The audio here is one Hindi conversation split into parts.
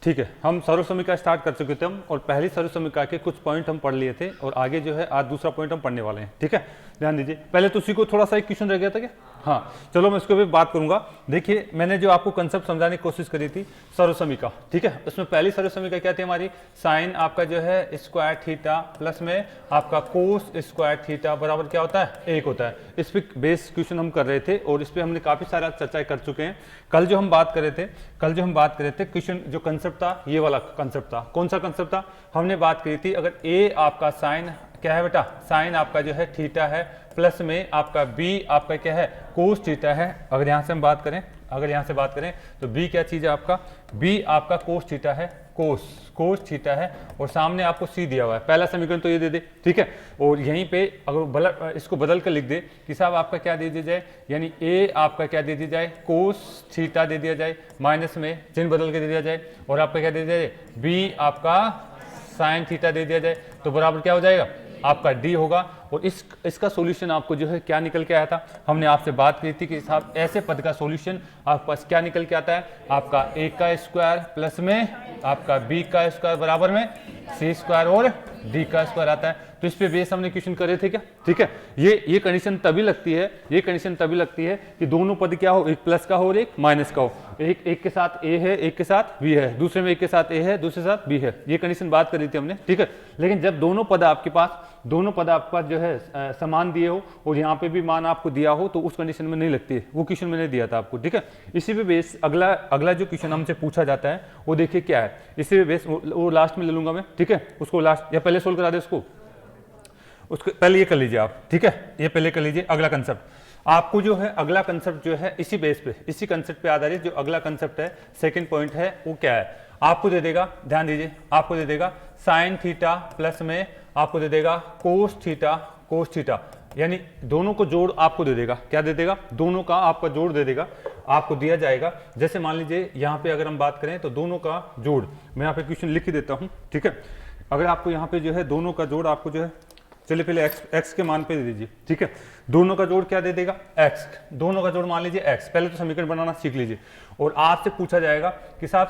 ठीक है, हम सर्व समीकरण स्टार्ट कर चुके थे हम, और पहली सर्व समीकरण के कुछ पॉइंट हम पढ़ लिए थे, और आगे जो है आज दूसरा पॉइंट हम पढ़ने वाले हैं। ठीक है, ध्यान दीजिए। पहले तो उसी को थोड़ा सा एक क्वेश्चन रह गया था क्या? हाँ, चलो मैं इसको भी बात करूंगा। देखिए, मैंने जो आपको कंसेप्ट समझाने की कोशिश करी थी सर्व समीकरण, ठीक है, उसमें पहली सर्व समीकरण क्या थी हमारी? साइन आपका जो है स्क्वायर थीटा प्लस में आपका कोस स्क्वायर थीटा बराबर क्या होता है? 1 होता है। इस पे बेस क्वेश्चन हम कर रहे थे, और इस पे हमने काफी सारा चर्चा कर चुके हैं। कल जो हम बात कर रहे थे क्वेश्चन जो कंसेप्ट था, ये वाला कंसेप्ट था। कौन सा कंसेप्ट था? हमने बात करी थी, अगर ए आपका साइन क्या है बेटा? साइन आपका जो है थीटा है, प्लस में आपका बी आपका क्या है? कोस थीटा है। अगर यहाँ से हम बात करें, तो बी क्या चीज़ है आपका? बी आपका कोस थीटा है, कोस थीटा है, और सामने आपको सी दिया हुआ है। पहला समीकरण तो ये दे दे, ठीक है। और यहीं पे अगर इसको बदल कर लिख दे कि साहब आपका क्या दे दिया जाए, यानी ए आपका क्या दे दिया जाए? कोस थीटा दे दिया जाए, माइनस में चिन्ह बदल के दे दिया जाए, और आपका क्या दे दिया जाए? बी आपका साइन थीटा दे दिया जाए, तो बराबर क्या हो जाएगा? आपका डी होगा। और इसका सॉल्यूशन आपको जो है क्या निकल के आया था? हमने आपसे बात की थी कि साहब ऐसे पद का सॉल्यूशन आपके पास क्या निकल के आता है? आपका ए का स्क्वायर प्लस में आपका बी का स्क्वायर बराबर में सी स्क्वायर और डी का स्क्वायर आता है। तो इस पे बेस हमने क्वेश्चन करे थे क्या? ठीक है, ये कंडीशन तभी लगती है, कि दोनों पद क्या हो? एक प्लस का हो और एक माइनस का हो। एक के साथ ए है, एक के साथ बी है, दूसरे में एक के साथ ए है, दूसरे के साथ बी है। ये कंडीशन बात करी थी हमने, ठीक है। लेकिन जब दोनों पद आपके पास जो है समान दिए हो, और यहाँ पे भी मान आपको दिया हो, तो उस कंडीशन में नहीं लगती है। वो क्वेश्चन मैंने दिया था आपको, ठीक है। इसी पे बेस अगला जो क्वेश्चन हमसे पूछा जाता है वो देखिए क्या है। इसी पे बेस वो लास्ट में ले लूंगा मैं, ठीक है। उसको लास्ट या पहले सोल्व करा दे उसको पहले ये कर लीजिए आप, ठीक है। ये पहले कर लीजिए। अगला कंसेप्ट आपको जो है, अगला कंसेप्ट जो है इसी बेस पे, इसी कंसेप्ट पे आधारित जो अगला कंसेप्ट है, सेकंड पॉइंट है, वो क्या है? आपको दे देगा, ध्यान दीजिए, आपको दे देगा साइन थीटा प्लस में आपको दे देगा कोस थीटा, यानी दोनों को जोड़ आपको दे देगा। क्या दे देगा? दोनों का आपका जोड़ दे देगा, आपको दिया जाएगा। जैसे मान लीजिए यहाँ पे अगर हम बात करें तो दोनों का जोड़, मैं यहाँ पे क्वेश्चन लिख ही देता हूँ, ठीक है। अगर आपको यहाँ पे जो है दोनों का जोड़ आपको जो है, चलिए पहले x के मान पे दे दीजिए, ठीक है। दोनों का जोड़ क्या दे देगा? x, दोनों का जोड़ मान लीजिए x। पहले तो समीकरण बनाना सीख लीजिए, और आपसे पूछा जाएगा कि साहब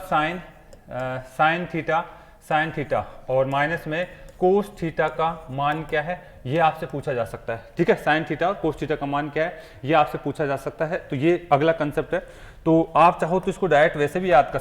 साइन थीटा और माइनस में कोस थीटा का मान क्या है? ये आपसे पूछा जा सकता है, ठीक है। साइन थीटा और कोस थीटा का मान क्या है, ये आपसे पूछा जा सकता है। तो ये अगला कंसेप्ट है। तो आप चाहो तो इसको डायरेक्ट वैसे भी याद कर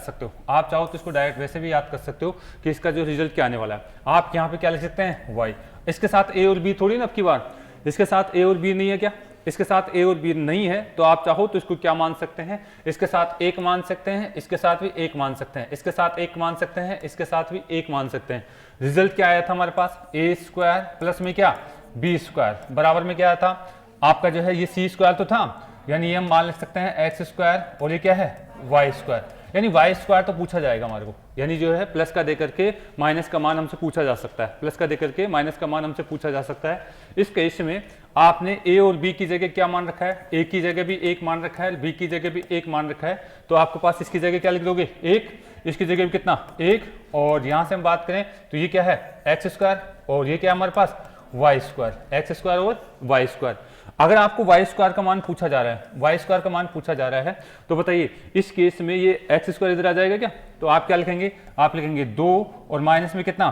सकते हो, कि इसका जो रिजल्ट क्या आने वाला है। आप यहाँ पे क्या लिख सकते हैं? y। इसके साथ a और b थोड़ी ना, अब की बार इसके साथ a और b नहीं है क्या? इसके साथ a और b नहीं है, तो आप चाहो तो इसको क्या मान सकते हैं? इसके साथ 1 मान सकते हैं, इसके साथ भी 1 मान सकते हैं, इसके साथ 1 मान सकते हैं, इसके साथ भी 1 मान सकते हैं। रिजल्ट क्या आया था हमारे पास? a स्क्वायर प्लस में क्या? b स्क्वायर बराबर में क्या आया था? आपका जो है ये c स्क्वायर तो था, यानी ये हम मान लिख सकते हैं x स्क्वायर, और ये क्या है? y स्क्वायर, यानी y स्क्वायर तो पूछा जाएगा हमारे को। यानी जो है प्लस का देकर के माइनस का मान हमसे पूछा जा सकता है, प्लस का देकर के माइनस का मान हमसे पूछा जा सकता है। इस केस में आपने a और b की जगह क्या मान रखा है? a की जगह भी 1 मान रखा है, b की जगह भी 1 मान रखा है। तो आपके पास इसकी जगह क्या लिख दोगे? 1, इसकी जगह भी कितना? 1, और यहाँ से हम बात करें तो ये क्या है? x स्क्वायर, और ये क्या है हमारे पास? y स्क्वायर, x स्क्वायर और y स्क्वायर। अगर आपको y स्क्वायर का मान पूछा जा रहा है, तो बताइए इस केस में ये x स्क्वायर इधर आ जाएगा क्या? तो आप क्या लिखेंगे? आप लिखेंगे 2 और माइनस में कितना?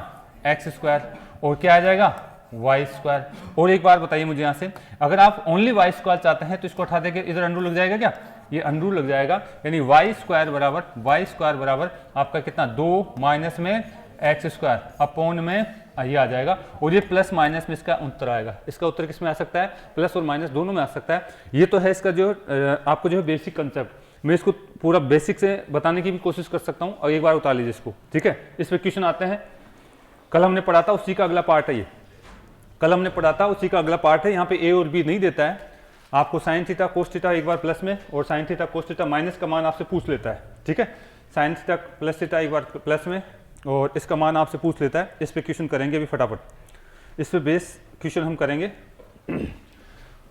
x स्क्वायर, और क्या आ जाएगा? y square. और एक बार बताइए मुझे यहाँ से, अगर आप ओनली y स्क्वायर चाहते हैं तो इसको उठा देंगे, इधर अंडर लग जाएगा क्या? ये अंडर लग जाएगा, यानी y स्क्वायर बराबर आपका कितना? 2 माइनस में x स्क्वायर अपॉन में ये आ जाएगा, और ये प्लस माइनस में इसका उत्तर आएगा। इसका उत्तर किस में आ सकता है? प्लस और माइनस दोनों में आ सकता है। ये तो है इसका जो आपको जो है बेसिक कंसेप्ट। मैं इसको पूरा बेसिक से बताने की भी कोशिश कर सकता हूँ, और एक बार उतार लीजिए इसको, ठीक है। इस पे क्वेश्चन आते हैं। कल हमने पढ़ा था उसी का अगला पार्ट है ये, यहाँ पे a और b नहीं देता है आपको। साइन थीटा कोस थीटा एक बार प्लस में, और sine theta cos theta minus का मान आपसे पूछ लेता है, ठीक है। साइन थीटा प्लस थीटा एक बार प्लस में, और इसका मान आपसे पूछ लेता है। इस पे क्वेश्चन करेंगे अभी फटाफट, इस पे बेस क्वेश्चन हम करेंगे।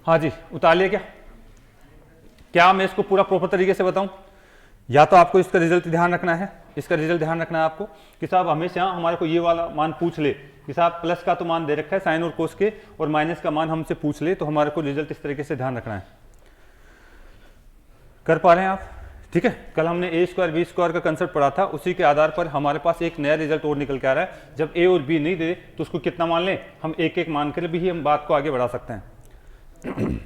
हाँ जी, उतार लिया क्या मैं इसको पूरा प्रॉपर तरीके से बताऊं? या तो आपको इसका रिजल्ट ध्यान रखना है, आपको कि साहब हमेशा हमारे को ये वाला मान पूछ ले कि साहब प्लस का तो मान दे रखा है साइन और कोस के, और माइनस का मान हमसे पूछ ले, तो हमारे को रिजल्ट इस तरीके से ध्यान रखना है। कर पा रहे हैं आप? ठीक है, कल हमने ए स्क्वायर बी स्क्वायर का कंसेप्ट पढ़ा था, उसी के आधार पर हमारे पास एक नया रिजल्ट और निकल के आ रहा है। जब ए और बी नहीं दे तो उसको कितना मान लें, हम एक एक मान कर भी हम बात को आगे बढ़ा सकते हैं।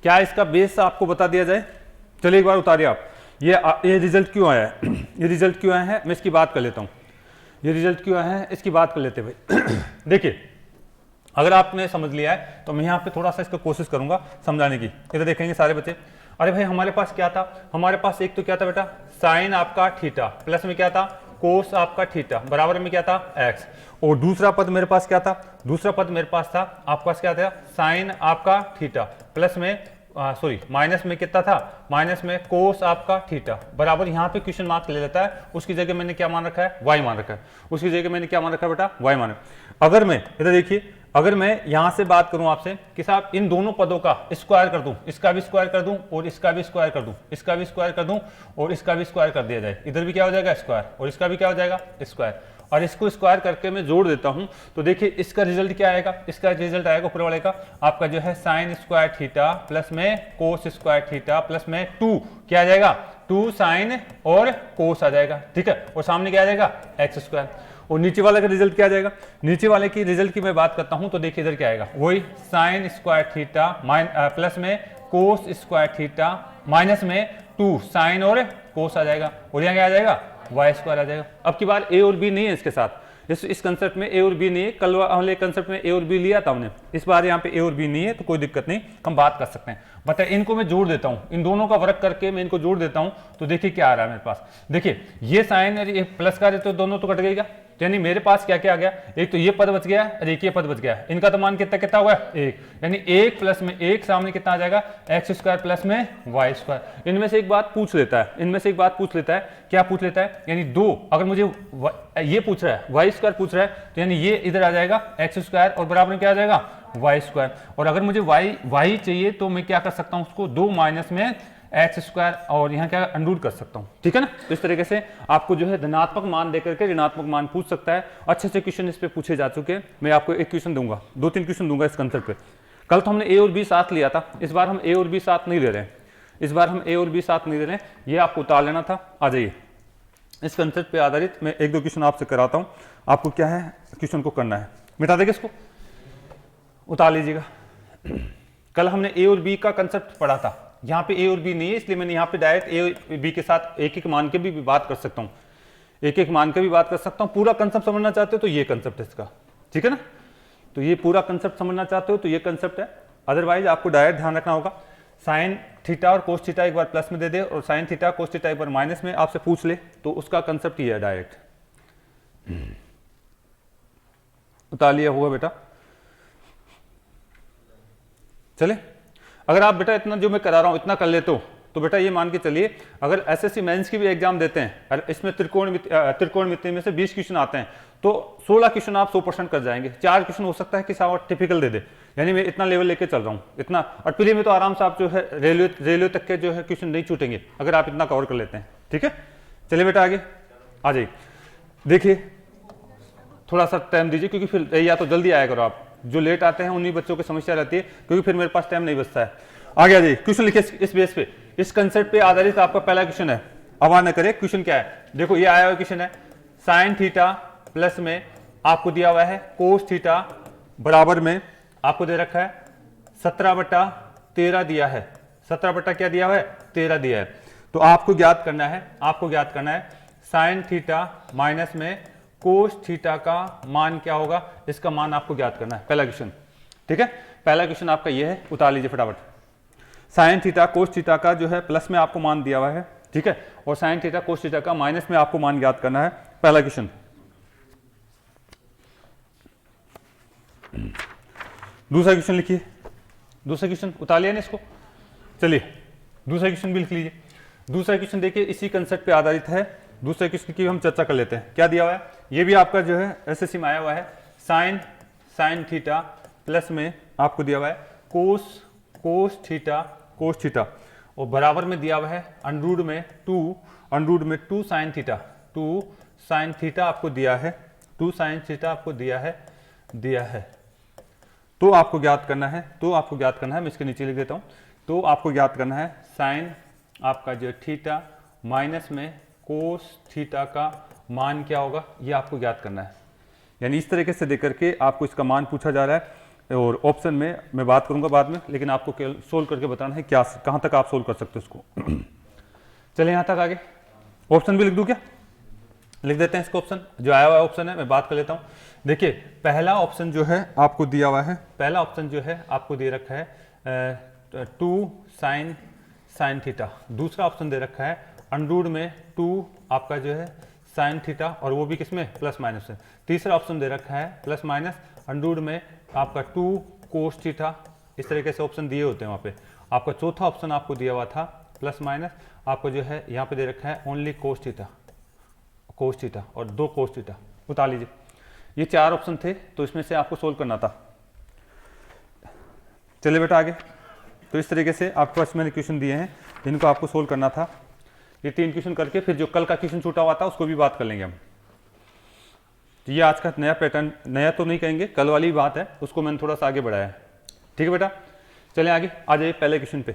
क्या इसका बेस आपको बता दिया जाए? चलिए एक बार उतारिए आप, ये रिजल्ट क्यों आया है, ये रिजल्ट क्यों आया है, मैं इसकी बात कर लेता हूँ। ये रिजल्ट क्यों आया है इसकी बात कर लेते भाई। देखिए, अगर आपने समझ लिया है तो मैं यहाँ पे थोड़ा सा इसको कोशिश करूंगा समझाने की। इधर देखेंगे सारे बच्चे, अरे भाई हमारे पास क्या था, हमारे पास एक तो क्या था बेटा, साइन आपका थीटा, प्लस में क्या था, कोस आपका थीटा, बराबर में क्या था, एक्स। और दूसरा पद मेरे पास क्या था, दूसरा पद मेरे पास था, आपके पास क्या था, साइन आपका थीटा, प्लस में माइनस में कितना था, माइनस में कोस आपका थीटा, बराबर यहाँ पे क्वेश्चन मार्क ले लेता है, उसकी जगह मैंने क्या मान रखा है, वाई मान रखा है, उसकी जगह मैंने क्या मान रखा है बेटा, वाई मान। अगर मैं इधर देखिए, अगर मैं यहां से बात करूं आपसे कि साहब इन दोनों पदों का स्क्वायर कर दूं, इसका भी स्क्वायर कर दूं और इसका भी स्क्वायर कर दूं, इसका भी स्क्वायर कर दूं और इसका भी स्क्वायर कर दिया जाए, इधर भी क्या हो जाएगा, स्क्वायर, और इसका भी क्या हो जाएगा, स्क्वायर, और इसको स्क्वायर करके मैं जोड़ देता हूं, तो देखिए इसका रिजल्ट क्या आएगा, इसका रिजल्ट आएगा ऊपर वाले का आपका जो है साइन स्क्वायर थीटा प्लस में कोस स्क्वायर थीटा प्लस में 2 क्या आ जाएगा, 2 साइन और कोस आ जाएगा, ठीक है, और सामने क्या आ जाएगा, एक्स स्क्वायर। और नीचे वाले का रिजल्ट क्या आ जाएगा, नीचे वाले की रिजल्ट की मैं बात करता हूं तो देखिए इधर क्या आएगा, वही साइन स्क्वायर थीटा प्लस में कोस स्क्वायर थीटा माइनस में 2 साइन और कोस आ जाएगा, और यहाँ क्या आ जाएगा, वाई स्क्वायर आ जाएगा। अब की बार ए और बी नहीं है इसके साथ, इस कंसेप्ट में ए और बी नहीं है, कल वाले कंसेप्ट में ए और बी लिया था हमने, इस बार यहाँ पे ए और बी नहीं है तो कोई दिक्कत नहीं, हम बात कर सकते हैं। बताए इनको मैं जोड़ देता हूँ, इन दोनों का वर्क करके मैं इनको जोड़ देता हूँ, तो देखिए क्या आ रहा है मेरे पास, देखिए ये साइन और ये प्लस का तो दोनों तो कट गएगा, यानी मेरे पास क्या क्या आ गया, एक तो ये पद बच गया और एक ये पद बच गया, इनका तो मान कितना कितना हुआ है, एक, यानी एक प्लस में एक सामने कितना आ जाएगा, एक्स स्क्वायर प्लस में वाई स्क्वायर। इनमें से एक बात पूछ लेता है, इनमें से एक बात पूछ लेता है, क्या पूछ लेता है, यानी दो, अगर मुझे ये पूछ रहा है, वाई स्क्वायर पूछ रहा है, तो यानी ये इधर आ जाएगा एक्स स्क्वायर और बराबर में क्या आ जाएगा, वाई स्क्वायर, और अगर मुझे वाई चाहिए तो मैं क्या कर सकता हूं, उसको 2 माइनस में एक्स स्क्वायर और यहाँ क्या अंडूड कर सकता हूँ, ठीक है ना। तो इस तरीके से आपको जो है धनात्मक मान देकर के ऋणात्मक मान पूछ सकता है। अच्छे से क्वेश्चन इस पे पूछे जा चुके हैं, मैं आपको एक क्वेश्चन दूंगा, 2-3 क्वेश्चन दूंगा इस कंसेप्ट पे। कल तो हमने ए और बी साथ लिया था, इस बार हम ए और बी साथ नहीं दे रहे हैं, इस बार हम ए और बी साथ नहीं दे रहे हैं, ये आपको उतार लेना था। आ जाइए, इस कंसेप्ट पे आधारित मैं 1-2 क्वेश्चन आपसे कराता हूँ, आपको क्या है क्वेश्चन को करना है, मिटा देंगे इसको, उतार लीजिएगा। कल हमने ए और बी का कंसेप्ट पढ़ा था, यहाँ पे ए और बी नहीं है, इसलिए मैंने यहाँ पे डायरेक्ट ए और बी के साथ एक एक मान के भी बात कर सकता हूँ, एक एक मान के भी बात कर सकता हूँ। पूरा कंसेप्ट समझना चाहते हो तो ये कंसेप्ट है इसका, ठीक है ना, तो ये पूरा कंसेप्ट समझना चाहते हो तो ये कंसेप्ट है, अदरवाइज आपको डायरेक्ट ध्यान रखना होगा। साइन थीटा और कोस थीटा एक बार प्लस में दे दे और साइन थीटा कोस थीटा एक बार माइनस में आपसे पूछ ले तो उसका कंसेप्ट ये है डायरेक्ट। उतार लिया होगा बेटा, चले। अगर आप बेटा इतना जो मैं करा रहा हूं इतना कर लेते हो तो बेटा ये मान के चलिए, अगर एसएससी मेंस की भी एग्जाम देते हैं और इसमें त्रिकोणमिति में से 20 क्वेश्चन आते हैं तो 16 क्वेश्चन आप 100% कर जाएंगे। 4 क्वेश्चन हो सकता है कि साहब टिपिकल दे दे, यानी मैं इतना लेवल लेके चल रहा हूँ इतना, और प्रीलिम में तो आराम से आप जो है रेलवे तक के जो है क्वेश्चन नहीं छूटेंगे अगर आप इतना कवर कर लेते हैं, ठीक है। चलिए बेटा आगे आ जाइए, देखिए थोड़ा सा टाइम दीजिए क्योंकि फिर या तो जल्दी आया करो, आप जो लेट आते हैं उन्हीं बच्चों की समस्या रहती है क्योंकि फिर मेरे पास टाइम नहीं बचता है। आगे आ जाइए, क्वेश्चन लिखिए इस बेस पे, इस कंसेप्ट पे आधारित आपका पहला क्वेश्चन है। अब आना करे क्वेश्चन क्या है, देखो ये आया हुआ क्वेश्चन है, साइन थीटा प्लस में आपको दिया हुआ है कोस थीटा बराबर में आपको दे रखा है 17/13 दिया है, 17 क्या दिया हुआ है, 13 दिया है। तो आपको ज्ञात करना है साइन थीटा माइनस में कोस थीटा का मान क्या होगा, इसका मान आपको ज्ञात करना है, पहला क्वेश्चन, ठीक है। पहला क्वेश्चन आपका ये है, उतार लीजिए फटाफट। साइन थीटा कोस थीटा का जो है प्लस में आपको मान दिया हुआ है, ठीक है, और साइन थीटा कोस थीटा का माइनस में आपको मान ज्ञात करना है, पहला क्वेश्चन। दूसरा क्वेश्चन लिखिए, दूसरा क्वेश्चन उतार लिया ना इसको, चलिए दूसरा क्वेश्चन भी लिख लीजिए। दूसरा क्वेश्चन देखिए इसी कंसेप्ट पे आधारित है, दूसरे क्वेश्चन की हम चर्चा कर लेते हैं। क्या दिया हुआ है, ये भी आपका जो है एसएससी में आया हुआ है, साइन थीटा प्लस में आपको दिया हुआ है कोस थीटा और बराबर में दिया हुआ है अंडरूट में 2 साइन थीटा आपको दिया है, 2 साइन थीटा आपको दिया है। तो आपको ज्ञात करना है, मैं इसके नीचे लिख देता हूं, तो आपको ज्ञात करना है साइन आपका जो थीटा माइनस में कोस थीटा का मान क्या होगा, ये आपको ज्ञात करना है। यानी इस तरीके से देकर के आपको इसका मान पूछा जा रहा है और ऑप्शन में मैं बात करूंगा बाद में, लेकिन आपको केवल सोल्व करके बताना है क्या कहाँ तक आप सोल्व कर सकते हो उसको। चलिए यहाँ तक आगे, ऑप्शन भी लिख दूँ क्या? लिख देते हैं इसको। ऑप्शन जो आया हुआ ऑप्शन है मैं बात कर लेता हूँ। देखिए पहला ऑप्शन जो है आपको दिया हुआ है, पहला ऑप्शन जो है आपको दे रखा है 2 साइन थीटा। दूसरा ऑप्शन दे रखा है अंडरूट में 2 आपका जो है साइन थीटा, और वो भी किसमें प्लस माइनस है। तीसरा ऑप्शन दे रखा है प्लस माइनस अंडरूट में आपका 2 कोस थीटा। इस तरीके से ऑप्शन दिए होते हैं वहाँ पे। आपका चौथा ऑप्शन आपको दिया हुआ था प्लस माइनस, आपको जो है यहाँ पे दे रखा है ओनली कोस थीटा और 2 कोस थीटा। उतार लीजिए, ये 4 ऑप्शन थे तो इसमें से आपको सोल्व करना था। चलिए बेटा आगे। तो इस तरीके से आपके पास मैंने क्वेश्चन दिए हैं जिनको आपको सोल्व करना था। ये 3 क्वेश्चन करके फिर जो कल का क्वेश्चन छूटा हुआ था उसको भी बात कर लेंगे हम। तो ये आज का नया पैटर्न, नया तो नहीं कहेंगे, कल वाली बात है, उसको मैंने थोड़ा सा आगे बढ़ाया है। ठीक है बेटा, चलिए आगे आ जाइए पहले क्वेश्चन पे।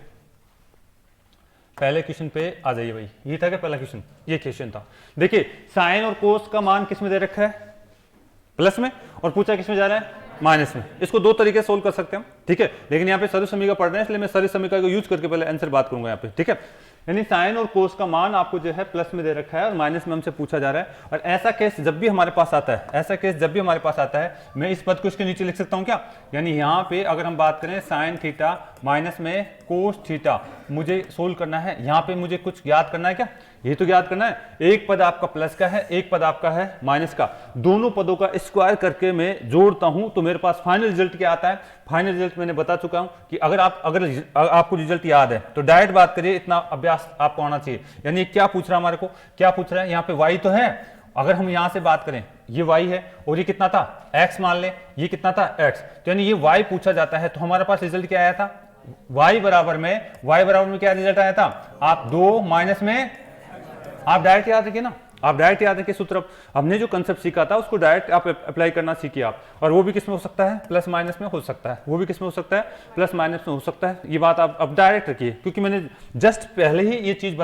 पहले क्वेश्चन पे आ जाइए भाई। ये था क्या पहला क्वेश्चन? ये क्वेश्चन था। देखिए साइन और कोस का मान किस में दे रखा है? प्लस में, और पूछा किस में जा रहा है? माइनस में। इसको 2 तरीके से सोल्व कर सकते हैं हम, ठीक है। लेकिन यहाँ पे सरल समीकरण पढ़ रहे हैं इसलिए मैं सरल समीकरण को यूज करके पहले आंसर बात करूंगा यहाँ पे, ठीक है। यानी साइन और कोस का मान आपको जो है प्लस में दे रखा है और माइनस में हमसे पूछा जा रहा है। और ऐसा केस जब भी हमारे पास आता है, ऐसा केस जब भी हमारे पास आता है, मैं इस पद को इसके नीचे लिख सकता हूँ क्या? यानी यहाँ पे अगर हम बात करें साइन थीटा माइनस में कोस थीटा, मुझे सोल्व करना है। यहाँ पे मुझे कुछ याद करना है क्या? ये तो याद करना है, एक पद आपका प्लस का है, एक पद आपका है माइनस का। दोनों पदों का स्क्वायर करके मैं जोड़ता हूं तो मेरे पास फाइनल रिजल्ट क्या आता है? फाइनल रिजल्ट मैंने बता चुका हूं कि अगर आपको रिजल्ट याद है तो डायरेक्ट बात करिए, इतना अभ्यास आपको आना चाहिए। यानी क्या पूछ रहा है हमारे को? क्या पूछ रहा है? यहाँ पे y तो है, अगर हम यहां से बात करें ये y है और ये कितना था? x मान ले, ये कितना था? x। तो यानी ये y पूछा जाता है तो हमारे पास रिजल्ट क्या आया था? y बराबर में क्या रिजल्ट आया था? आप 2 माइनस में, आप डायरेक्ट याद रखिए ना, आप डायरेक्ट याद रखिए सूत्र। हमने जो कंसेप्ट सीखा था उसको डायरेक्ट आप अप्लाई करना सीखिए आप। और वो भी किस में हो सकता है? प्लस माइनस में हो सकता है। वो भी किस में हो सकता है? प्लस माइनस में हो सकता है। ये बात आप अब डायरेक्ट रखिए, क्योंकि मैंने जस्ट पहले ही ये चीज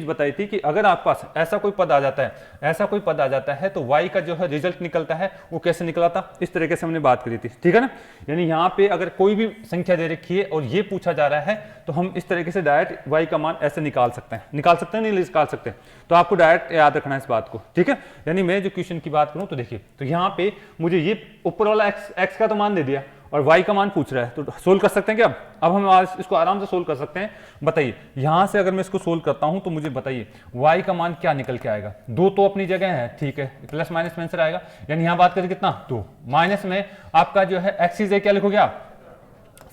बताई थी कि अगर आपके पास ऐसा कोई पद आ जाता है तो y का जो है रिजल्ट निकलता है वो कैसे निकला था, इस तरीके से हमने बात करी थी, ठीक है ना। यानी यहाँ पे अगर कोई भी संख्या दे रखी है और ये पूछा जा रहा है तो हम इस तरीके से डायरेक्ट y का मान ऐसे निकाल सकते हैं, नहीं निकाल सकते। तो आपको डायरेक्ट याद रखना है इस बात को, ठीक है। यानी मैं जो क्वेश्चन की बात करूं तो देखिए, तो यहाँ पे मुझे ये ऊपर वाला x का तो मान दे दिया और y का मान पूछ रहा है, तो सोल्व कर सकते हैं क्या? अब हम आज इसको आराम से सोल्व कर सकते हैं। बताइए यहां से अगर मैं इसको सोल्व करता हूं तो मुझे बताइए y का मान क्या निकल के आएगा? 2 तो अपनी जगह है, ठीक है, प्लस माइनस में आंसर आएगा। यानी यहां बात करें कितना? 2 माइनस में आपका जो है x क्या लिखोगे आप?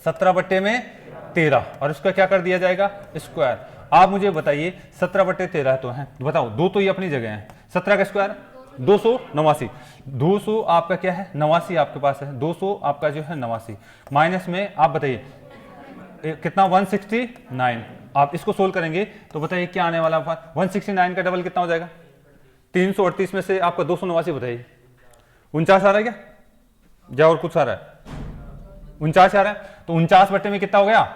17/13, और इसका क्या कर दिया जाएगा? स्क्वायर। आप मुझे बताइए 17/13 तो है, बताओ 2 तो ये अपनी जगह है, 17 का स्क्वायर 289, 200 आपका क्या है? 89 आपके पास है, 200 आपका जो है 89, माइनस में आप बताइए कितना? 169। आप इसको सोल्व करेंगे तो बताइए क्या आने वाला है? 169 का डबल कितना हो जाएगा? 338 में से आपका 289 बताइए 49 आ रहा है क्या? या और कुछ आ रहा है? 49 आ रहा है, तो 49 बटे में कितना हो गया?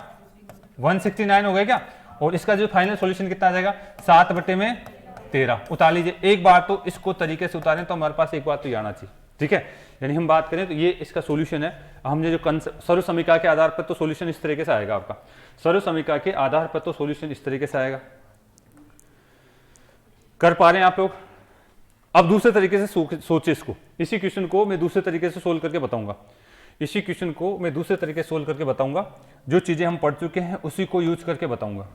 169 हो गया क्या? और इसका जो फाइनल सॉल्यूशन कितना आ जाएगा? 7/13। उतार लीजिए। एक बार तो इसको तरीके से उतारें तो हमारे पास एक बार तो ये आना चाहिए, ठीक है। यानी हम बात करें तो ये इसका सॉल्यूशन है। हमने जो सर्व समीकरण के आधार पर तो सॉल्यूशन इस तरीके से आएगा आपका, सर्व समीकरण के आधार पर तो सॉल्यूशन इस तरीके से आएगा। कर पा रहे हैं आप लोग? अब दूसरे तरीके से सोचे इसको, इसी क्वेश्चन को मैं दूसरे तरीके से सोल्व करके बताऊंगा। इसी क्वेश्चन को मैं दूसरे तरीके से सोल्व करके बताऊंगा। जो चीजें हम पढ़ चुके हैं उसी को यूज करके बताऊंगा।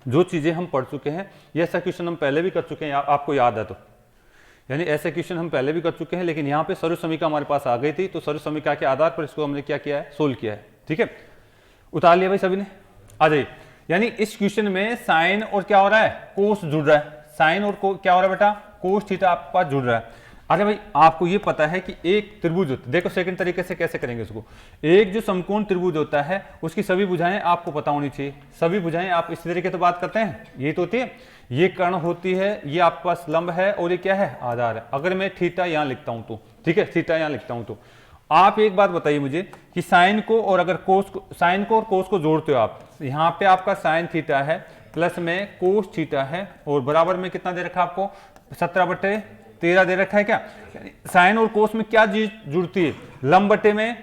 जो चीजें हम पढ़ चुके हैं, ये ऐसा क्वेश्चन हम पहले भी कर चुके हैं, आपको याद है तो। यानी ऐसे क्वेश्चन हम पहले भी कर चुके हैं, लेकिन यहाँ पे सर्व समीकरण हमारे पास आ गई थी तो सर्व समीकरण के आधार पर इसको हमने क्या किया है? सोल्व किया है, ठीक है। उतार लिया भाई सभी ने? आ जाइए। यानी इस क्वेश्चन में साइन और क्या हो रहा है? कोस जुड़ रहा है। साइन और क्या हो रहा है बेटा? कोस थीटा आपके पास जुड़ रहा है। अरे भाई आपको ये पता है कि एक त्रिभुज होता है, देखो सेकंड तरीके से कैसे करेंगे इसको। एक जो समकोण त्रिभुज होता है उसकी सभी भुजाएं आपको पता होनी चाहिए। सभी भुजाएं आप इस तरीके से बात करते हैं, ये तो होती है, ये कर्ण होती है, ये आपके पास लंब है और ये क्या है? आधार है। अगर मैं थीटा यहाँ लिखता हूं तो, ठीक है, थीटा यहाँ लिखता हूं तो आप एक बात बताइए मुझे कि साइन को और अगर कोस को, साइन को और कोस को जोड़ते हो आप, यहाँ पे आपका साइन थीटा है प्लस में कोस थीटा है और बराबर में कितना दे रखा है आपको 17/13 दे रखा है क्या। साइन और कोस में क्या चीज जुड़ती है, लंब बटे में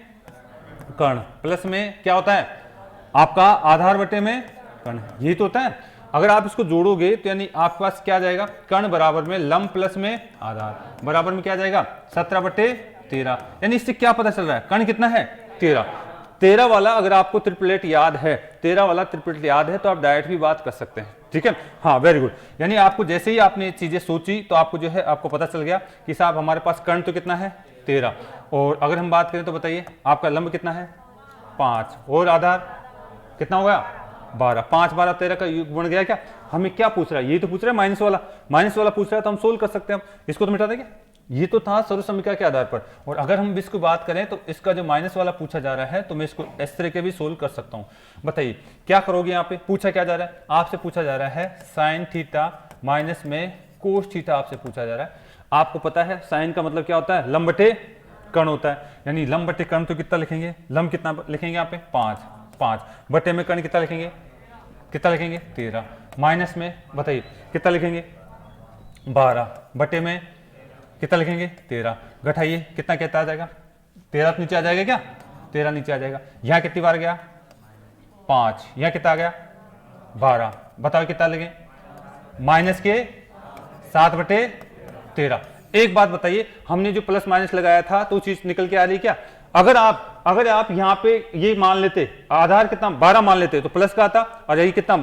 कर्ण प्लस में क्या होता है आपका आधार बटे में कर्ण, यही तो होता है। अगर आप इसको जोड़ोगे तो यानी आपके पास क्या जाएगा, कर्ण बराबर में लंब प्लस में आधार बराबर में क्या जाएगा 17/13। यानी इससे क्या पता चल रहा है, कर्ण कितना है 13 वाला। अगर आपको ट्रिपलेट याद है, 13 वाला ट्रिपलेट याद है तो आप डायरेक्ट भी बात कर सकते हैं, ठीक है। हाँ वेरी गुड। यानी आपको जैसे ही आपने चीजें सोची तो आपको जो है आपको पता चल गया कि साहब हमारे पास कर्ण तो कितना है 13, और अगर हम बात करें तो बताइए आपका लंब कितना है 5 और आधार कितना हो गया 12, 5 12 13 का योग बन गया क्या। हमें क्या पूछ रहा है, ये तो पूछ रहा है माइनस वाला पूछ रहा है, तो हम सोल्व कर सकते हैं। इसको तो मिटा देंगे, ये तो था सर्व समीकरण के आधार पर। और अगर हम इसको बात करें तो इसका जो माइनस वाला पूछा जा रहा है तो मैं इसको इस तरह के भी सोल्व कर सकता हूं। बताइए क्या करोगे, यहाँ पे पूछा क्या जा रहा है, आपसे पूछा जा रहा है साइन थीटा माइनस में कोस थीटा आपसे पूछा जा रहा है। आपको पता है साइन का मतलब क्या होता है, लंब बटे कर्ण होता है। यानी लंब बटे कर्ण तो कितना लिखेंगे, लंब कितना लिखेंगे यहाँ पे 5 बटे में कर्ण कितना लिखेंगे 13 माइनस में बताइए कितना लिखेंगे 12 बटे में कितना लिखेंगे 13, घटाइए कितना कहता आ जाएगा 13 नीचे आ जाएगा क्या, 13 नीचे आ जाएगा। यहां कितनी बार गया 5, यहां कितना आ गया 12, बताओ कितना लगे माइनस के 7/13। एक बात बताइए, हमने जो प्लस माइनस लगाया था तो चीज निकल के आ रही क्या। अगर आप यहाँ पे ये मान लेते आधार कितना 12 मान लेते तो प्लस का आता, और यही कितना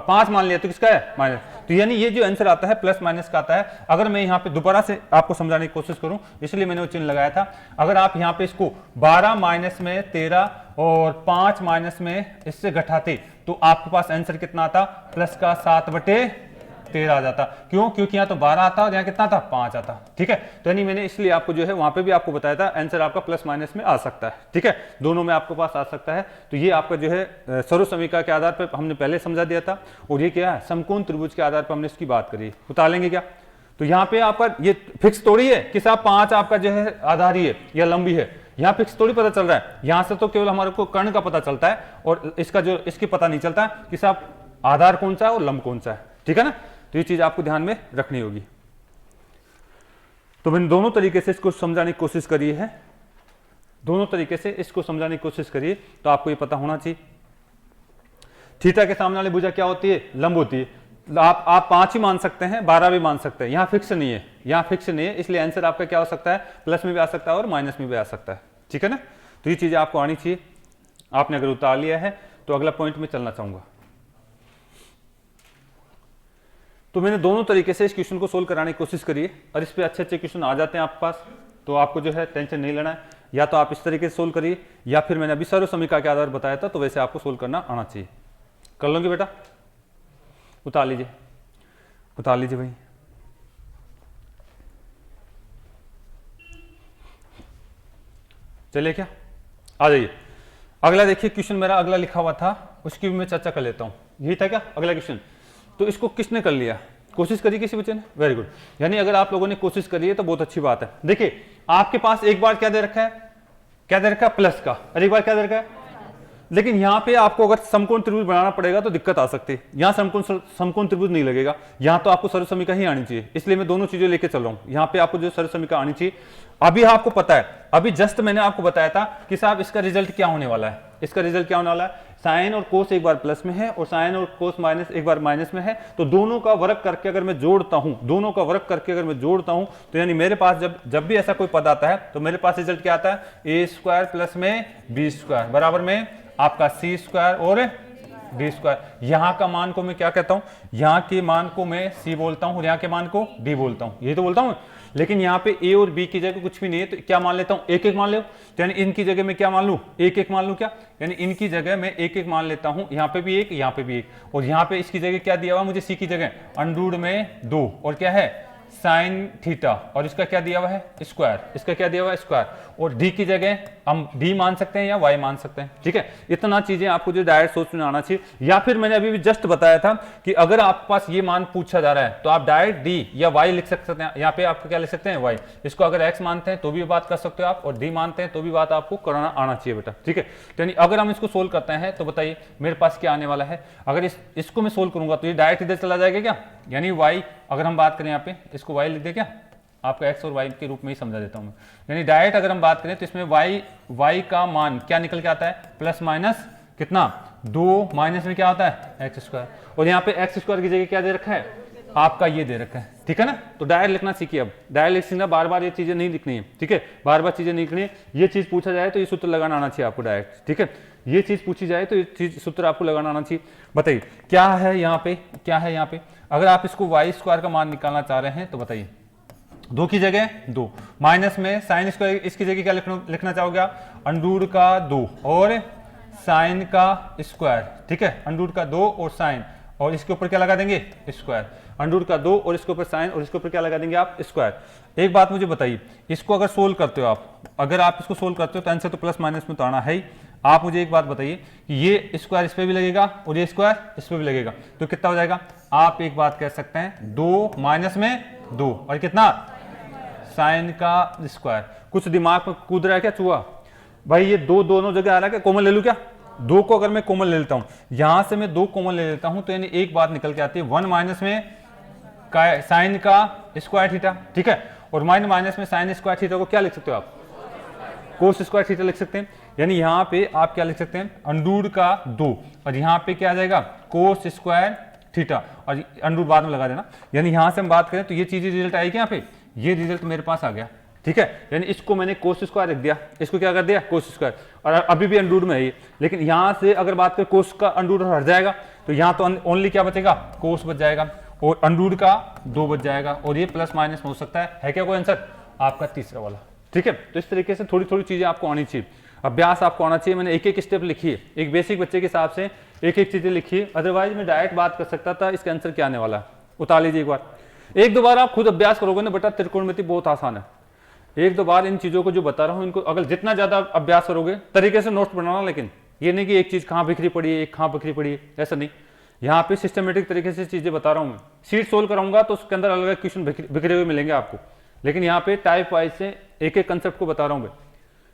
5 मान लिया तो किसका है माइनस। तो यानी ये जो आंसर आता है प्लस माइनस का आता है। अगर मैं यहाँ पे दोबारा से आपको समझाने की कोशिश करूं इसलिए मैंने वो चिन्ह लगाया था। अगर आप यहाँ पे इसको 12 माइनस में 13 और 5 माइनस में इससे घटाते तो आपके पास आंसर कितना आता, प्लस का 7/13 आ जाता। क्यों, क्योंकि यहाँ तो 12 आता और यहाँ कितना था 5 आता, ठीक है। तो यानी मैंने इसलिए आपको जो है वहां पे भी आपको बताया था आंसर आपका प्लस माइनस में आ सकता है, ठीक है, दोनों में आपके पास आ सकता है। तो ये आपका जो है सर्व समीकरण के आधार पर हमने पहले समझा दिया था, और ये क्या है समकोण त्रिभुज के आधार पर हमने इसकी बात करी। उतार लेंगे क्या, तो यहाँ पे आपका ये फिक्स थोड़ी है कि साहब 5 आपका जो है आधारी है या लंबी है, यहाँ फिक्स थोड़ी पता चल रहा है। यहाँ से तो केवल हमारे को कर्ण का पता चलता है और इसका जो इसकी पता नहीं चलता कि साहब आधार कौन सा है और लंब कौन सा है, ठीक है ना। तो ये चीज आपको ध्यान में रखनी होगी। तो मैंने दोनों तरीके से इसको समझाने की कोशिश करी है, दोनों तरीके से इसको समझाने की कोशिश करिए, तो आपको ये पता होना चाहिए थीटा के सामने वाली भुजा क्या होती है, लंब होती है। आप 5 ही मान सकते हैं, 12 भी मान सकते हैं, यहाँ फिक्स नहीं है, यहाँ फिक्स नहीं है, इसलिए आंसर आपका क्या हो सकता है, प्लस में भी आ सकता है और माइनस में भी आ सकता है, ठीक है ना। तो ये चीजें आपको आनी चाहिए। आपने अगर उतार लिया है तो अगला पॉइंट में चलना चाहूंगा। तो मैंने दोनों तरीके से इस क्वेश्चन को सोल्व कराने की कोशिश करी है, और इस पे अच्छे क्वेश्चन आ जाते हैं आपके पास, तो आपको जो है टेंशन नहीं लेना है। या तो आप इस तरीके से सोल्व करिए, या फिर मैंने अभी सर्व समीकरण के आधार बताया था तो वैसे आपको सोल्व करना आना चाहिए। कर लोगे बेटा, उतार लीजिए भाई। चलिए क्या, आ जाइए। अगला देखिए क्वेश्चन मेरा अगला लिखा हुआ था, उसकी भी मैं चर्चा कर लेता हूं। यही था क्या अगला क्वेश्चन, तो इसको किसने कर लिया, कोशिश करी किसी बच्चे ने, वेरी गुड। यानी अगर आप लोगों ने कोशिश करी है तो बहुत अच्छी बात है। देखिए आपके पास एक बार क्या दे रखा है, प्लस का, और एक बार क्या दे रखा है, लेकिन यहाँ पे आपको अगर समकोण त्रिभुज बनाना पड़ेगा तो दिक्कत आ सकती है। यहाँ समकोण त्रिभुज नहीं लगेगा, यहाँ तो आपको सर्व समीकरण ही आनी चाहिए, इसलिए मैं दोनों चीजें लेके चल रहा हूँ। यहाँ पे आपको जो सर्व समीकरण आनी चाहिए, अभी आपको पता है, अभी जस्ट मैंने आपको बताया था कि साहब इसका रिजल्ट क्या होने वाला है, इसका रिजल्ट क्या होने वाला है, साइन और कोस एक बार प्लस में है और साइन और कोस माइनस एक बार माइनस में है। तो दोनों का वर्ग करके अगर मैं जोड़ता हूं, तो यानी मेरे पास जब भी ऐसा कोई पद आता है तो मेरे पास रिजल्ट क्या आता है, ए स्क्वायर प्लस में बी स्क्वायर बराबर में आपका सी स्क्वायर और डी स्क्वायर। यहां का मान को मैं क्या कहता हूं, यहां के मान को मैं सी बोलता हूं और यहां के मान को डी बोलता हूं, यही तो बोलता हूं। लेकिन यहाँ पे ए और बी की जगह कुछ भी नहीं है, तो क्या मान लेता हूं, एक एक मान लो। तो यानी इनकी जगह मैं क्या मान लूं, एक एक मान लूं क्या, यानी इनकी जगह मैं एक एक मान लेता हूं, यहाँ पे भी एक, यहाँ पे भी एक, और यहाँ पे इसकी जगह क्या दिया हुआ मुझे, सी की जगह √2 और क्या है साइन थीटा, और इसका क्या दिया हुआ है स्क्वायर, इसका क्या दिया हुआ है स्क्वायर, और डी की जगह हम डी मान सकते हैं या वाई मान सकते हैं। ठीक है, इतना चीजें आपको जो डायरेक्ट सोच में आना चाहिए। या फिर मैंने अभी भी जस्ट बताया था कि अगर आपके पास ये मान पूछा जा रहा है तो आप डायरेक्ट डी या वाई लिख सकते हैं। यहाँ पे आपको क्या लिख सकते हैं वाई, इसको अगर एक्स मानते हैं तो भी बात कर सकते हो आप, और डी मानते हैं तो भी बात आपको करना आना चाहिए बेटा। ठीक है, तो यानी अगर हम इसको सोल्व करते हैं तो बताइए मेरे पास क्या आने वाला है। अगर इसको मैं सोल्व करूंगा तो ये डायरेक्ट इधर चला जाएगा क्या, यानी वाई, अगर हम बात करें यहाँ पे इसको वाई लिख दे क्या, आपका x और y के रूप में ही समझा देता हूं मैं। यानी डायरेक्ट अगर हम बात करें तो इसमें y का मान क्या निकल के आता है, प्लस माइनस कितना 2, माइनस में क्या होता है एक्स स्क्वायर, और यहाँ पे एक्स स्क्वायर की जगह क्या दे रखा है आपका ये दे रखा है। ठीक है ना, तो डायरेक्ट लिखना सीखिए। अब डायरेक्ट लिखना, बार बार ये चीजें नहीं लिखनी है। ठीक है, बार बार चीजें नहीं लिखनी है। ये चीज पूछा जाए तो ये सूत्र लगाना आना चाहिए आपको डायरेक्ट। ठीक है, ये चीज पूछी जाए तो ये चीज सूत्र आपको लगाना आना चाहिए। बताइए क्या है यहाँ पे, क्या है यहाँ पे। अगर आप इसको वाई स्क्वायर का मान निकालना चाह रहे हैं तो बताइए 2 की जगह 2, माइनस में साइन स्क्वायर, इसकी जगह क्या लिखना चाहोगे आप, अंडूर का 2 और साइन का स्क्वायर। ठीक है, अंडूर का 2 और साइन, और इसके ऊपर क्या लगा देंगे स्क्वायर, अंडूर का 2 और इसके ऊपर साइन, और इसके ऊपर क्या लगा देंगे आप स्क्वायर। एक बात मुझे बताइए, इसको अगर सोल्व करते हो आप, अगर आप इसको सोल्व करते हो तो आंसर तो प्लस माइनस में तो आना है ही। आप मुझे एक बात बताइए कि ये स्क्वायर इस पे भी लगेगा और ये स्क्वायर इस पे भी लगेगा, तो कितना हो जाएगा। आप एक बात कह सकते हैं 2 माइनस में 2 और कितना साइन का स्क्वायर। कुछ दिमाग में कूद रहा है क्या चूहा, भाई ये 2 दोनों जगह आ रहा है क्या, कॉमन ले लूं क्या। 2 को अगर मैं कॉमन ले लेता हूं, यहां से मैं 2 कॉमन ले लेता हूं तो यानी एक बात निकल के आती है 1 माइनस में साइन का स्क्वायर थीटा। ठीक है, और माइनस में साइन स्क्वायर थीटा को क्या लिख सकते हो आप, कोस स्क्वायर थीटा लिख सकते हैं। यानी यहाँ पे आप क्या लिख सकते हैं अंडूर का 2, और यहाँ पे क्या आ जाएगा कोस स्क्वायर थीटा, और अंडूर बाद में लगा देना। यानी यहाँ से हम बात करें तो ये चीज रिजल्ट आएगी यहाँ पे, ये रिजल्ट मेरे पास आ गया। ठीक है, यानी इसको मैंने कोस स्क्वायर रख दिया, इसको क्या कर दिया कोस स्क्वायर, और अभी भी अंडूर में है ये। लेकिन यहाँ से अगर बात करें कोस का अंडूर हट जाएगा तो यहाँ तो ओनली क्या बचेगा कोस बच जाएगा, और अंडूर का 2 बच जाएगा, और ये प्लस माइनस में हो सकता है क्या कोई आंसर आपका तीसरा वाला। ठीक है, तो इस तरीके से थोड़ी थोड़ी चीजें आपको आनी चाहिए, अभ्यास आपको आना चाहिए। मैंने एक एक स्टेप लिखी है, एक बेसिक बच्चे के हिसाब से एक एक चीजें लिखी है, अदरवाइज मैं डायरेक्ट बात कर सकता था इसका आंसर क्या आने वाला है। उतार लीजिए एक बार, 1-2 बार आप खुद अभ्यास करोगे ना बेटा, त्रिकोणमिति बहुत आसान है। 1-2 बार इन चीजों को जो बता रहा हूँ इनको अगर जितना ज्यादा अभ्यास करोगे, तरीके से नोट्स बनाना, लेकिन ये नहीं कि एक चीज कहाँ बिखरी पड़ी है, एक कहाँ बिखरी पड़ी है, ऐसा नहीं। यहाँ पे सिस्टमेटिक तरीके से चीजें बता रहा हूँ मैं। सीट सोल्व कराऊंगा तो उसके अंदर अलग अलग क्वेश्चन बिखरे हुए मिलेंगे आपको, लेकिन यहाँ पे टाइप वाइज से एक एक कंसेप्ट को बता रहा हूँ मैं।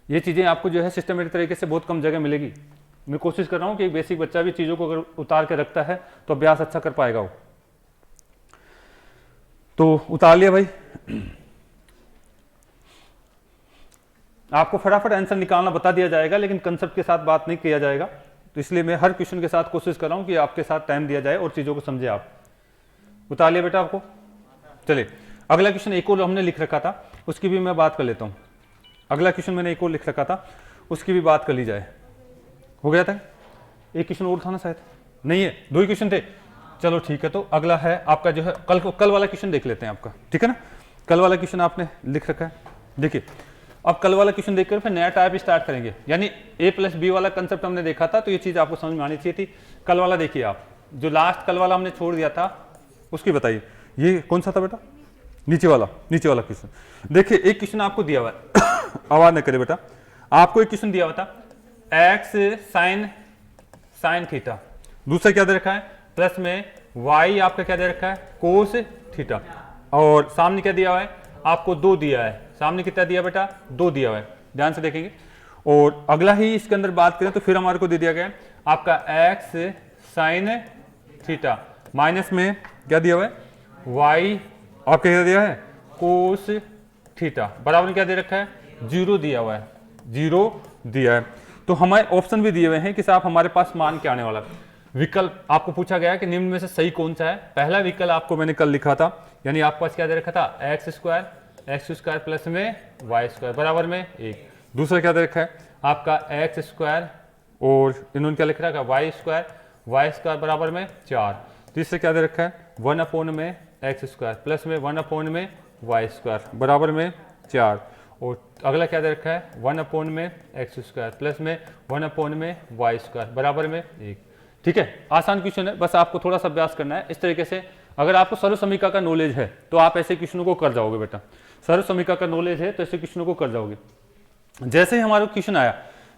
ये चीजें आपको जो है सिस्टमेटिक तरीके से बहुत कम जगह मिलेगी। मैं कोशिश कर रहा हूँ कि एक बेसिक बच्चा भी चीजों को अगर उतार के रखता है तो अभ्यास अच्छा कर पाएगा वो। तो उतार लिया भाई, आपको फटाफट आंसर निकालना बता दिया जाएगा, लेकिन कंसेप्ट के साथ बात नहीं किया जाएगा। तो इसलिए मैं हर क्वेश्चन के साथ कोशिश कर रहा हूं कि आपके साथ टाइम दिया जाए और चीजों को समझे आप। उतार लिया बेटा आपको, चलिए अगला क्वेश्चन एक और हमने लिख रखा था, उसकी भी मैं बात कर लेता हूं। अगला क्वेश्चन मैंने एक और लिख रखा था, उसकी भी बात कर ली जाए। हो गया था, एक क्वेश्चन और था ना शायद, नहीं है 2 ही क्वेश्चन थे। चलो ठीक है, तो अगला है आपका जो है कल वाला क्वेश्चन देख लेते हैं आपका। ठीक है ना, कल वाला क्वेश्चन आपने लिख रखा है। देखिए अब कल वाला क्वेश्चन देखकर फिर नया टाइप स्टार्ट करेंगे, यानी A+B वाला कंसेप्ट हमने देखा था, तो ये चीज आपको समझ में आनी चाहिए थी। कल वाला देखिए आप, जो लास्ट कल वाला हमने छोड़ दिया था उसकी बताइए, ये कौन सा था बेटा, नीचे वाला क्वेश्चन। देखिए एक क्वेश्चन आपको दिया हुआ है आवाज न करे बेटा, आपको एक क्वेश्चन दिया हुआ था x साइन थीटा, दूसरा क्या दे रखा है प्लस में y आपका क्या दे रखा है कोस थीटा, और सामने क्या दिया हुआ है आपको 2 दिया है। सामने कितना दिया बेटा 2 दिया हुआ है, ध्यान से देखेंगे। और अगला ही इसके अंदर बात करें तो फिर हमारे को दे दिया गया है आपका x साइन थीटा, माइनस में क्या दिया हुआ है y आपका क्या दिया है कोस थीटा, बराबर में क्या दे रखा है 0 दिया हुआ है, 0 दिया है। तो हमारे ऑप्शन भी दिए हुए हैं कि साहब हमारे पास मान क्या आने वाला है। विकल्प आपको पूछा गया कि निम्न में से सही कौन सा है। पहला विकल्प आपको मैंने कल लिखा था, यानी आपके पास क्या दे रखा था x स्क्वायर प्लस में y स्क्वायर बराबर में 1। दूसरा क्या दे रखा है आपका x स्क्वायर और इन्होंने क्या लिख रखा है y स्क्वायर बराबर में 4। तीसरा क्या दे रखा है 1 में x स्क्वायर प्लस में 1 में y स्क्वायर बराबर में 4। और अगला क्या दे रखा है 1 में x स्क्वायर प्लस में 1 में y स्क्वायर बराबर में 1। ठीक है, आसान क्वेश्चन है, बस आपको थोड़ा सा अभ्यास करना है। इस तरीके से अगर आपको सर्व समीकरण का नॉलेज है तो आप ऐसे क्वेश्चनों को कर जाओगे बेटा, सर्व समीकरण का नॉलेज है तो ऐसे क्वेश्चनों को कर जाओगे। जैसे ही हमारा क्वेश्चन आया,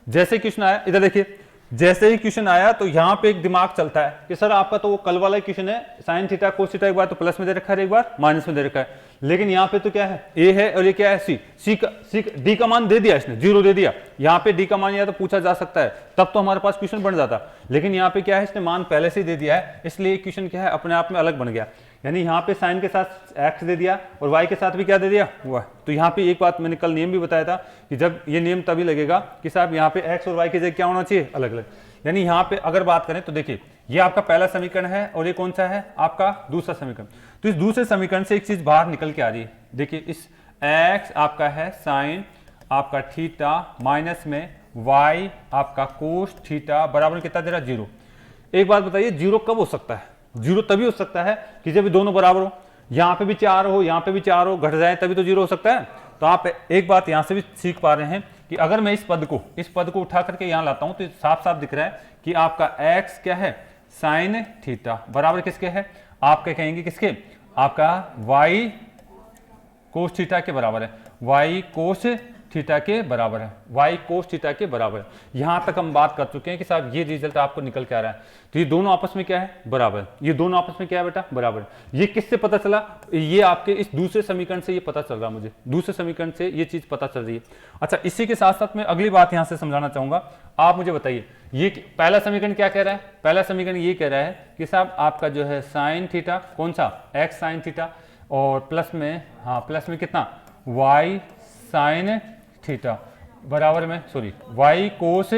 जैसे क्वेश्चन आया इधर देखिए, जैसे ही क्वेश्चन आया तो यहाँ पे एक दिमाग चलता है कि सर आपका तो वो कल वाला क्वेश्चन है, साइन थीटा कोस थीटा, एक बार तो प्लस में दे रखा है, एक बार माइनस में दे रखा है, लेकिन यहाँ पे तो क्या है, ए है और ये क्या है, सी डी का मान दे दिया इसने, 0 दे दिया। यहाँ पे डी का मान या तो पूछा जा सकता है, तब तो हमारे पास क्वेश्चन बन जाता, लेकिन यहाँ पे क्या है, इसने मान पहले से ही दे दिया है, इसलिए क्वेश्चन क्या है, अपने आप में अलग बन गया। यानी यहाँ पे साइन के साथ एक्स दे दिया और वाई के साथ भी क्या दे दिया, वाई। तो यहाँ पे एक बात मैंने कल नियम भी बताया था कि जब ये नियम तभी लगेगा कि साहब यहाँ पे एक्स और वाई की जगह क्या होना चाहिए, अलग अलग। यानी यहाँ पे अगर बात करें तो देखिए ये आपका पहला समीकरण है और ये कौन सा है, आपका दूसरा समीकरण। तो इस दूसरे समीकरण से एक चीज बाहर निकल के आ रही है, देखिए इस x आपका है साइन आपका थीटा माइनस में y आपका कोस थीटा बराबर कितना दे रहा है, 0। एक बात बताइए, 0 कब हो सकता है, 0 तभी हो सकता है कि जब दोनों बराबर हो, यहाँ पे भी 4 हो, यहाँ पे भी 4 हो, घट जाए तभी तो 0 हो सकता है। तो आप एक बात यहाँ से भी सीख पा रहे हैं कि अगर मैं इस पद को उठा करके यहाँ लाता हूँ तो साफ साफ दिख रहा है कि आपका x क्या है, साइन थीटा बराबर किसके है, आप क्या कहेंगे किसके, आपका y कोस थीटा के बराबर है, y कोस थीटा के बराबर है, y कोस थीटा के बराबर है। यहां तक हम बात कर चुके हैं कि साहब ये रिजल्ट आपको निकल के आ रहा है, तो ये दोनों आपस में क्या है, बराबर। ये दोनों आपस में क्या है बेटा, बराबर। ये किससे पता चला, ये आपके इस दूसरे समीकरण से ये पता चल रहा है, मुझे दूसरे समीकरण से ये चीज पता चल रही है। अच्छा, इसी के साथ साथ मैं अगली बात यहां से समझाना चाहूंगा। आप मुझे बताइए ये पहला समीकरण क्या कह रहा है, पहला समीकरण ये कह रहा है कि साहब आपका जो है साइन थीटा, कौन सा, एक्स साइन थीटा, और प्लस में, हाँ प्लस में कितना, वाई साइन थीटा बराबर में, सॉरी y कोस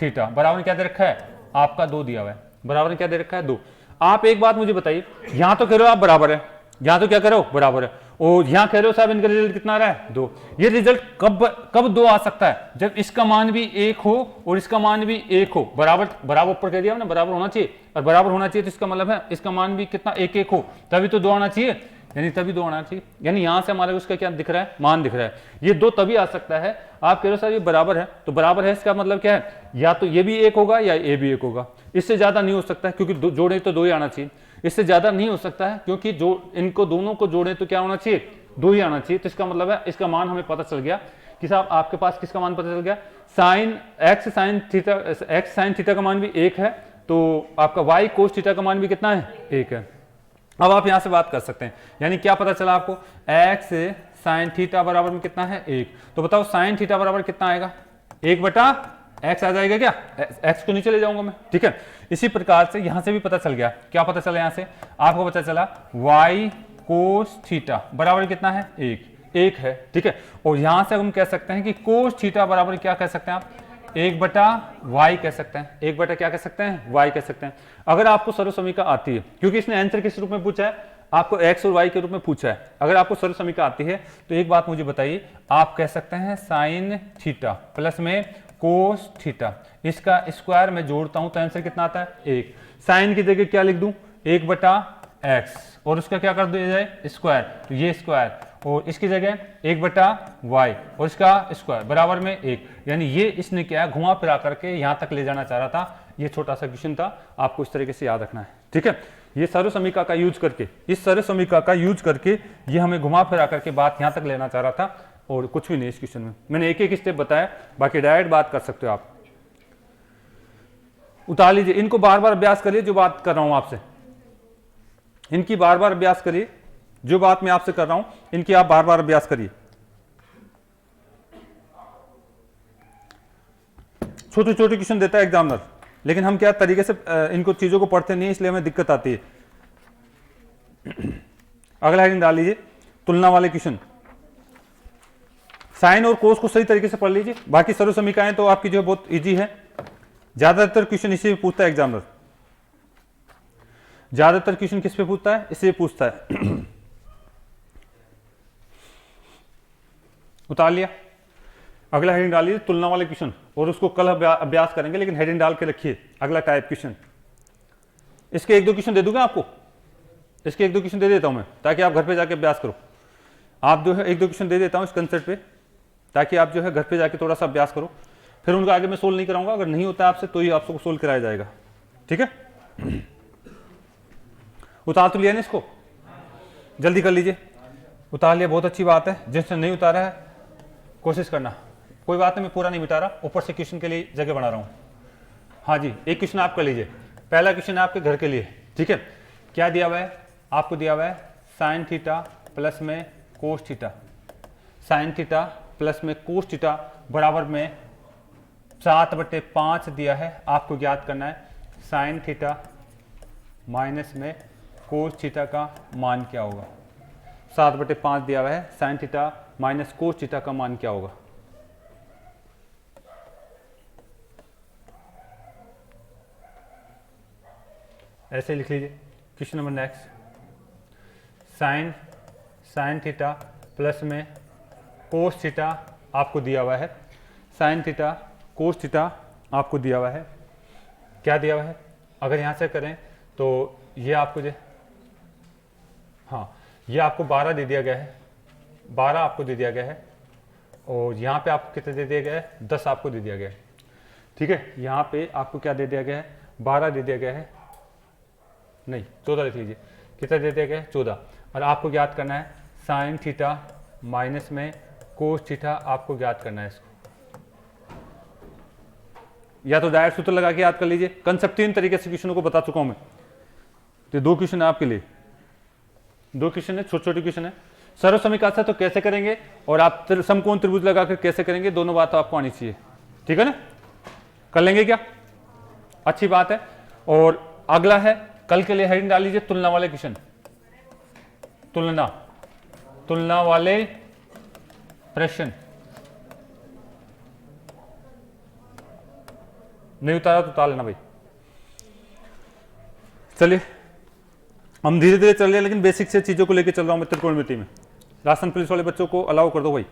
थीटा बराबर में क्या दे रखा है, आपका 2 दिया हुआ है, बराबर में क्या दे रखा है, 2। आप एक बात मुझे बताइए, यहां तो कह रहे हो आप बराबर है, यहां तो क्या करो, बराबर है, और यहां कह रहे हो साहब इनका रिजल्ट कितना आ रहा है, 2। ये रिजल्ट कब 2 आ सकता है, जब इसका मान भी 1 हो और इसका मान भी 1 हो, बराबर ऊपर कह दिया ना, बराबर होना चाहिए, और बराबर होना चाहिए तो इसका मतलब है इसका मान भी कितना, 1 हो, तभी तो 2 आना चाहिए, यानी तभी 2 आना चाहिए। यानी यहां से हमारे उसका क्या दिख रहा है, मान दिख रहा है, ये 2 तभी आ सकता है। आप कह रहे हो सर ये बराबर है, तो बराबर है इसका मतलब क्या है, या तो ये भी 1 होगा या ये भी 1 होगा, इससे ज्यादा नहीं हो सकता है, क्योंकि जोड़े तो 2 ही आना चाहिए, इससे ज्यादा नहीं हो सकता है, क्योंकि जो इनको दोनों को जोड़े तो क्या होना चाहिए, 2 ही आना चाहिए। तो इसका मतलब है इसका मान हमें पता चल गया कि साहब आपके पास किसका मान पता चल गया, साइन एक्स साइन थीटा का मान भी 1 है, तो आपका वाई कोस थीटा का मान भी कितना है, 1 है। अब आप यहां से बात कर सकते हैं, यानी क्या पता चला आपको, x साइन थीटा बराबर में कितना है, 1। तो बताओ साइन थीटा बराबर कितना आएगा, 1/x आ जाएगा क्या, x को नीचे ले जाऊंगा मैं, ठीक है। इसी प्रकार से यहां से भी पता चल गया, क्या पता चला, यहां से आपको पता चला y कोस थीटा बराबर कितना है, 1 है, ठीक है। और यहां से हम कह सकते हैं कि कोस थीटा बराबर क्या कह सकते हैं आप, 1/y कह सकते हैं, 1 क्या कह सकते हैं, y कह सकते हैं। अगर आपको सर्व समीकरण आती है, क्योंकि इसने आंसर किस रूप में पूछा है, आपको x और y के रूप में पूछा है, अगर आपको सर्व समीकरण आती है तो एक बात मुझे बताइए, आप कह सकते हैं साइन थीटा प्लस में कोस थीटा, इसका स्क्वायर में जोड़ता हूं तो आंसर कितना आता है, 1। साइन की जगह क्या लिख दूं, 1/x, और उसका क्या कर दिया जाए, स्क्वायर, तो ये स्क्वायर, और इसकी जगह 1/y और इसका स्क्वायर बराबर में 1। यानी ये इसने क्या है, घुमा फिरा करके यहां तक ले जाना चाह रहा था। ये छोटा सा क्वेश्चन था, आपको इस तरीके से याद रखना है, ठीक है। ये सर्व समीकरण का यूज करके, इस सर्व समीकरण का यूज करके ये हमें घुमा फिरा करके बात यहां तक लेना चाह रहा था, और कुछ भी नहीं इस क्वेश्चन में। मैंने एक एक स्टेप बताया, बाकी डायरेक्ट बात कर सकते हो आप। उतार लीजिए, इनको बार बार अभ्यास करिए, जो बात कर रहा हूं आपसे, इनकी बार बार अभ्यास करिए, जो बात मैं आपसे कर रहा हूं इनकी आप बार बार अभ्यास करिए। छोटे छोटे क्वेश्चन देता है एग्जामिनर, लेकिन हम क्या तरीके से इनको चीजों को पढ़ते नहीं, इसलिए हमें दिक्कत आती है। अगला हेडिंग डाल लीजिए, तुलना वाले क्वेश्चन। साइन और कोस को सही तरीके से पढ़ लीजिए, बाकी सर्व समीकरण तो आपकी जो है बहुत इजी है। ज्यादातर क्वेश्चन इसी में पूछता है एग्जामिनर, ज्यादातर क्वेश्चन किस पे पूछता है, इससे पूछता है। उतार लिया, अगला हेडिंग डालिए तुलना वाले क्वेश्चन, और उसको कल अभ्यास करेंगे, लेकिन हेडिंग डाल के रखिए अगला टाइप क्वेश्चन। इसके 1-2 क्वेश्चन दे दूंगा आपको, इसके 1-2 क्वेश्चन दे देता हूं मैं, ताकि आप घर पे जाके अभ्यास करो। आप जो है 1-2 क्वेश्चन दे देता हूं इस कंसेप्ट पे, ताकि आप जो है घर पे जाके थोड़ा सा अभ्यास करो, फिर उनका आगे मैं सोल्व नहीं कराऊंगा, अगर नहीं होता आपसे तो ही आपको सोल्व कराया जाएगा, ठीक है। उतार तो लिया ना इसको, जल्दी कर लीजिए। उतार लिया, बहुत अच्छी बात है। जिसने नहीं उतारा है कोशिश करना, कोई बात नहीं, मैं पूरा नहीं मिटा रहा, ऊपर से क्वेश्चन के लिए जगह बना रहा हूँ। हाँ जी, एक क्वेश्चन आप कर लीजिए। पहला क्वेश्चन है आपके घर के लिए, ठीक है। क्या दिया हुआ है आपको? दिया हुआ है साइन थीटा प्लस में cos theta, sine theta plus में कोस थीटा बराबर में 7/5 दिया है। आपको ज्ञात करना है साइन थीटा माइनस में कोस थीटा का मान क्या होगा। 7/5 दिया हुआ है, sine theta minus cos theta का मान क्या होगा? ऐसे लिख लीजिए। Question number next, sine theta plus में कोस थीटा आपको दिया हुआ है। साइन थीटा कोस थीटा आपको दिया हुआ है। क्या दिया हुआ है? अगर यहाँ से करें तो ये आपको हाँ, ये आपको 12 दे दिया गया है, 12 आपको दे दिया गया है, और यहाँ पे आपको कितना दे दिया गया है? 10 आपको दे दिया गया है, ठीक है। यहाँ पे आपको क्या दे दिया गया है? 12 दे दिया गया है, नहीं 14 लिख लीजिए। कितना दे दिया गया है? 14। और आपको ज्ञात करना है साइन थीटा माइनस में कोस थीटा, आपको ज्ञात करना है इसको। या तो डायरेक्ट सूत्र लगा के याद कर लीजिए, कंसेप्ट 3 तरीके से क्वेश्चनों को बता चुका हूं मैं। तो 2 क्वेश्चन है आपके लिए, 2 क्वेश्चन है, छोटे छोटे क्वेश्चन है। सर्व समीकरण से तो कैसे करेंगे और आप समकोण त्रिभुज लगाकर कैसे करेंगे, दोनों बात आपको आनी चाहिए, ठीक है ना। कर लेंगे क्या? अच्छी बात है। और अगला है, कल के लिए हेडिंग डाल लीजिए तुलना वाले क्वेश्चन, तुलना वाले प्रश्न। नहीं उतारा तो उतार लेना भाई। चलिए हम धीरे धीरे चल रहे हैं, लेकिन बेसिक से चीजों को लेकर चल रहा हूं मैं त्रिकोणमिति में। राजस्थान पुलिस वाले बच्चों को अलाउ कर दो भाई।